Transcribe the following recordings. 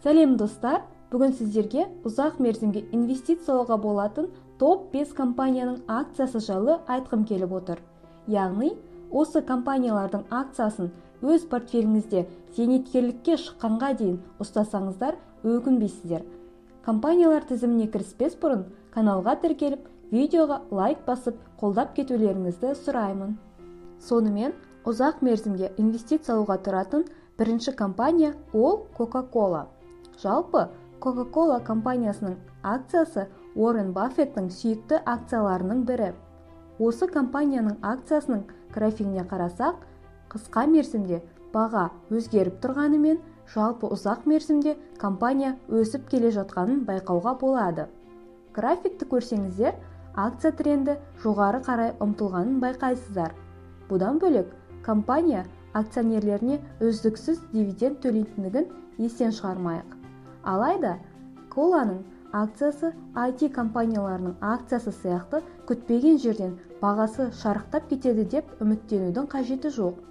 Сәлем достар, бүгін сіздерге ұзақ мерзімге инвестициялауға болатын топ 5 компанияның акциясы жайлы айтқым келіп отыр. Яғни, осы компаниялардың акциясын өз портфеліңізде зейнеткерлікке шыққанға дейін ұстасаңыздар өкінбейсіздер. Компаниялар тізіміне кіріспес бұрын каналға тіркеліп, видеоға лайк басып, қолдап кетулеріңізді сұраймын. Сонымен, ұзақ мерзімге инвестициялауға тұратын бірінші компания ол Coca-Cola. Жалпы, Coca-Cola компаниясының акциясы Уоррен Баффеттің сүйікті акцияларының бірі. Осы компанияның акциясының графигіне қарасақ, қысқа мерзімде баға өзгеріп тұрғанымен, жалпы ұзақ мерзімде компания өсіп келе жатқанын байқауға болады. Графикті көрсеңіздер, акция тренді жоғары қарай ұмтылғанын байқайсыздар. Бұдан бөлек, компания акционерлеріне үздіксіз дивиденд төлейтіндігін естен шығармайық. Алайда, Коланың акциясы IT компанияларының акциясы сияқты күтпеген жерден бағасы шарықтап кетеді деп үміттенудің қажеті жоқ.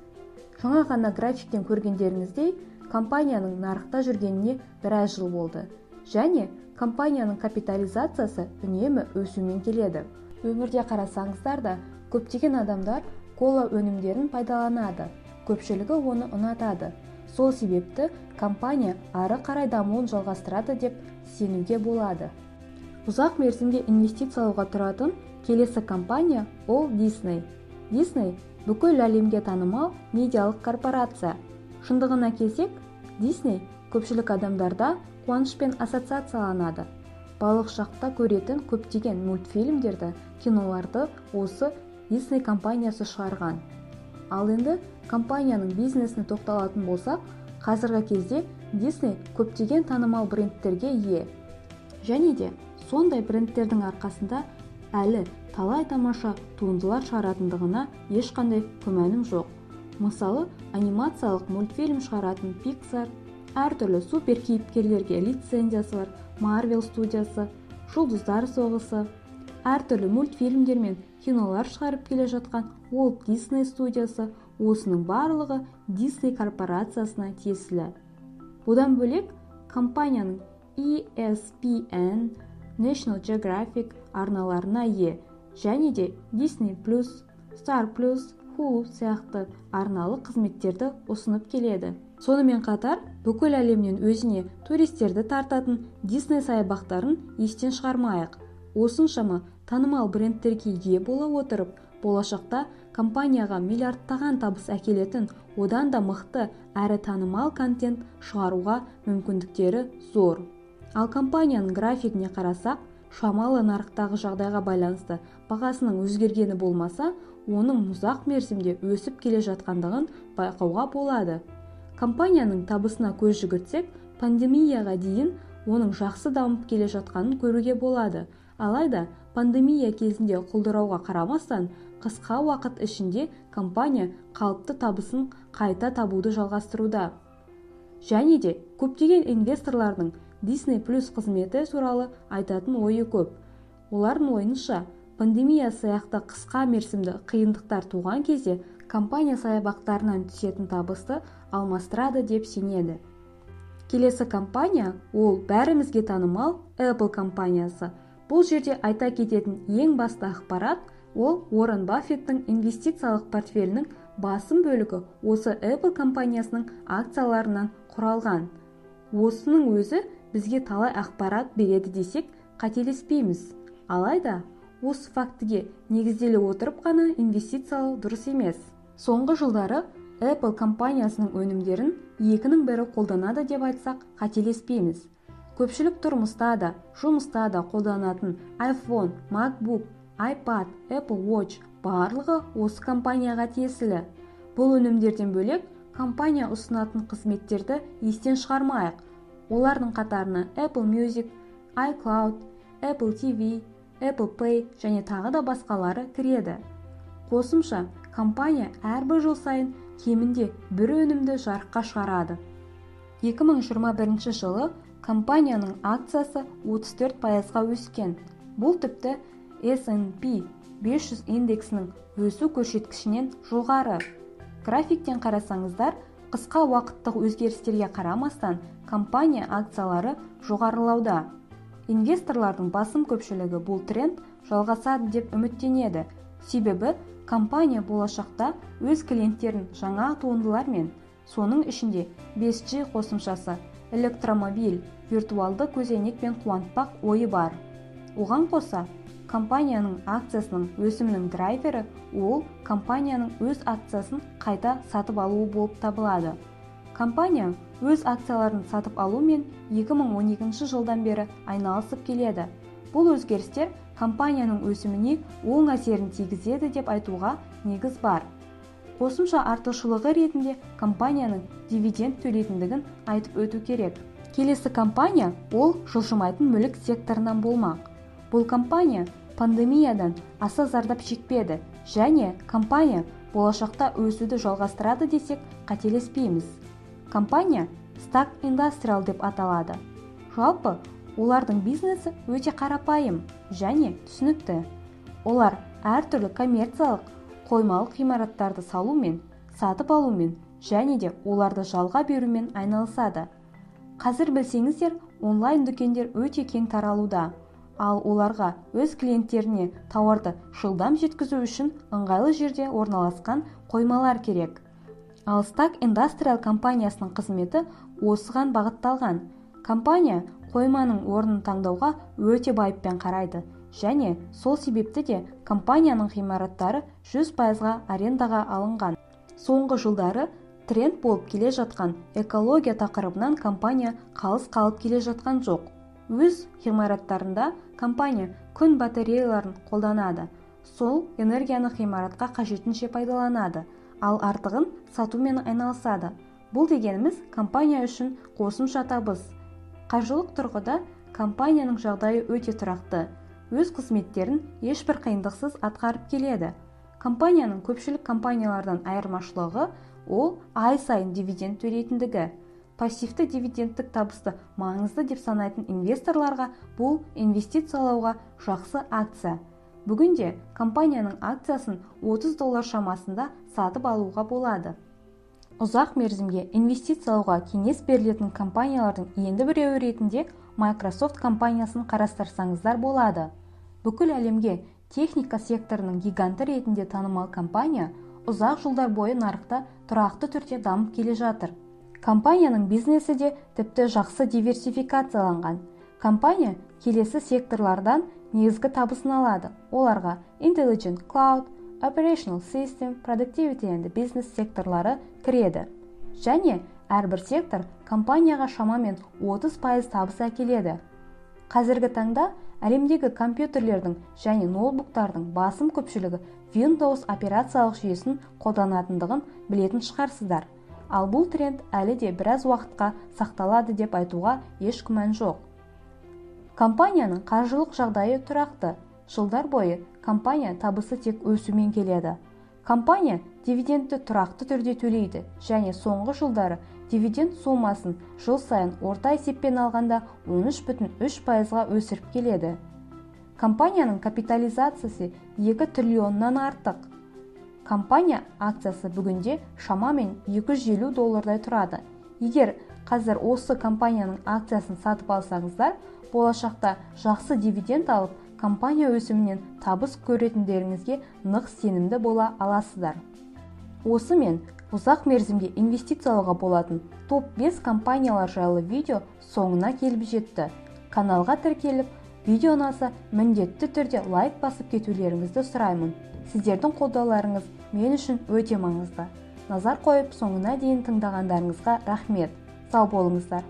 Жаңа ғана графиктен көргендеріңіздей, компанияның нарықта жүргеніне біраз жыл болды. Және компанияның капитализациясы үнемі өсумен келеді. Өмірде қарасаңыздар да, көптеген адамдар кола өнімдерін пайдаланады. Көпшілігі оны ұнатады. Сол себепті компания ары қарай дамуын жалғастырады деп сенуге болады. Ұзақ мерзімге инвестициялауға тұратын келесі компания ол Disney. Disney бүкіл әлемге танымал медиалық корпорация. Шындығына келсек, Disney көпшілік адамдарда қуанышпен ассоциацияланады. Балық шақта көретін көптеген мультфильмдерді, киноларды осы Disney компаниясы шығарған. Ал енді компанияның бизнесіне тоқталатын болсақ, қазіргі кезде Disney көптеген танымал брендтерге ие. Және де сондай брендтердің арқасында әлі талай тамаша туындылар шығаратындығына ешқандай күмәнім жоқ. Мысалы, анимациялық мультфильм шығаратын Pixar, әртүрлі супер кейіпкерлерге лицензиясы бар Marvel студиясы, Жұлдыздар соғысы, әртүрлі мультфильмдер мен кинолар шығарып келе жатқан Walt Disney студиясы, осының барлығы Disney корпорациясына тиесілі. Бұдан бөлек, компанияның ESPN, National Geographic арналарына ие, және де Disney+, Star+, Hulu сияқты арналық қызметтерді ұсынып келеді. Сонымен қатар, бүкіл әлемнен өзіне туристерді тартатын Disney саябақтарын естен шығармайық. Осыншама танымал брендтерге ие бола отырып, болашақта компанияға миллиардтаған табыс әкелетін, одан да мықты әрі танымал контент шығаруға мүмкіндіктері зор. Ал компанияның графигіне қарасақ, шамалы нарықтағы жағдайға байланысты бағасының өзгергені болмаса, оның ұзақ мерзімде өсіп келе жатқандығын байқауға болады. Компанияның табысына көз жүгіртсек, пандемияға дейін оның жақсы дамып келе жатқанын көруге болады. Алайда, пандемия кезінде құлдырауға қарамастан, қысқа уақыт ішінде компания қалыпты табысын қайта табуды жалғастыруда. Және де көптеген инвесторлардың Disney+ қызметі туралы айтатын ойы көп. Олардың ойынша, пандемия сияқты қысқа мерзімді қиындықтар туған кезде компания саябақтарынан түсетін табысты алмастырады деп сенеді. Келесі компания ол бәрімізге танымал Apple компаниясы. Бұл жерде айта кететін ең басты ақпарат ол Уоррен Баффеттің инвестициялық портфелінің басым бөлігі осы Apple компаниясының акцияларынан құралған. Осының өзі бізге талай ақпарат береді десек қателеспейміз. Алайда, осы фактіге негізделе отырып қана инвестициялау дұрыс емес. Соңғы жылдары Apple компаниясының өнімдерін екінің бірі қолданады деп айтсақ қателеспейміз. Көпшілік тұрмыста да, жұмыста да қолданатын iPhone, MacBook, iPad, Apple Watch барлығы осы компанияға тиесілі. Бұл өнімдерден бөлек, компания ұсынатын қызметтерді естен шығармайық. Олардың қатарына Apple Music, iCloud, Apple TV, Apple Pay және тағы да басқалары кіреді. Қосымша, компания әрбір жыл сайын кемінде бір өнімді жарыққа шығарады. 2021 жылы компанияның акциясы 34%-ға өскен. Бұл тіпті S&P 500 индексінің өсу көрсеткішінен жоғары. Графиктен қарасаңыздар, Қысқа уақыттық өзгерістерге қарамастан, компания акциялары жоғарылауда. Инвесторлардың басым көпшілігі бұл тренд жалғасады деп үміттенеді. Себебі компания болашақта өз клиенттерін жаңа туындылар мен, соның ішінде 5G қосымшасы, электромобиль, виртуалды көзейнекпен қуантпақ ойы бар. Оған қоса, компанияның акциясының өсімінің драйвері ол компанияның өз акциясын қайта сатып алуы болып табылады. Компания өз акцияларын сатып алумен 2012 жылдан бері айналысып келеді. Бұл өзгерістер компанияның өсіміне оң әсерін тигізеді деп айтуға негіз бар. Қосымша артықшылығы ретінде компанияның дивиденд төлейтіндігін айтып өту керек. Келесі компания ол жылжымайтын мүлік секторынан болмақ. Бұл компания пандемиядан аса зардап шекпеді және компания болашақта өсуді жалғастырады десек қателеспейміз. Компания Stark Industrial деп аталады. Жалпы, олардың бизнесі өте қарапайым және түсінікті. Олар әртүрлі коммерциялық, қоймалық ғимараттарды салумен, сатып алумен және де оларды жалға берумен айналысады. Қазір білсеңіздер, онлайн дүкендер өте кең таралуда, ал оларға өз клиенттеріне тауарды жылдам жеткізу үшін ыңғайлы жерде орналасқан қоймалар керек. Ал Stark Industrial компаниясының қызметі осыған бағытталған. Компания қойманың орнын таңдауға өте байыппен қарайды және сол себепті де компанияның ғимараттары 100%-ға арендаға алынған. Соңғы жылдары тренд болып келе жатқан экология тақырыбынан компания қалыс қалып келе жатқан жоқ. Өз ғимараттарында компания күн батареяларын қолданады. Сол энергияны ғимаратқа қажетінше пайдаланады, ал артығын сатумен айналысады. Бұл дегеніміз компания үшін қосымша табыс. Қаржылық тұрғыда компанияның жағдайы өте тұрақты. Өз қызметтерін ешбір қиындықсыз атқарып келеді. Компанияның көпшілік компаниялардан айырмашылығы ол ай сайын дивиденд төлейтіндігі. Пассивті дивидендтік табысты маңызды деп санайтын инвесторларға бұл инвестициялауға жақсы акция. Бүгінде компанияның акциясын $30 шамасында сатып алуға болады. Ұзақ мерзімге инвестициялауға кеңес берілетін компаниялардың енді біреуі ретінде Microsoft компаниясын қарастырсаңыздар болады. Бүкіл әлемге техника секторының гиганты ретінде танымал компания ұзақ жылдар бойы нарықта тұрақты түрде дамып келе жатыр. Компанияның бизнесі де тіпті жақсы диверсификацияланған. Компания келесі секторлардан негізгі табысын алады. Оларға Intelligent Cloud, Operational System, Productivity and Business секторлары кіреді. Және әрбір сектор компанияға шамамен 30% табыс әкеледі. Қазіргі таңда әлемдегі компьютерлердің және ноутбуктардың басым көпшілігі Windows операциялық жүйесін қолданатындығын білетін шығарсыздар. Ал бұл тренд әлі де біраз уақытқа сақталады деп айтуға еш күмән жоқ. Компанияның қаржылық жағдайы тұрақты. Жылдар бойы компания табысы тек өсумен келеді. Компания дивидендті тұрақты түрде төлейді және соңғы жылдары дивиденд сомасын жыл сайын орта есеппен алғанда 13,3%-ға өсіріп келеді. Компанияның капитализациясы 2 триллионнан артық. Компания акциясы бүгінде шамамен $250 тұрады. Егер қазір осы компанияның акциясын сатып алсаңыздар, болашақта жақсы дивиденд алып, компания өсімінен табыс көретіндеріңізге нық сенімді бола аласыздар. Осымен ұзақ мерзімге инвестициялауға болатын топ 5 компаниялар жайлы видео соңына келіп жетті. Каналға тіркеліп, видео ұнаса міндетті түрде лайк басып кетулеріңізді сұраймын. Сіздердің қолдауларыңыз мен үшін өте маңызды. Назар қойып соңына дейін тыңдағандарыңызға рахмет. Сау болыңыздар.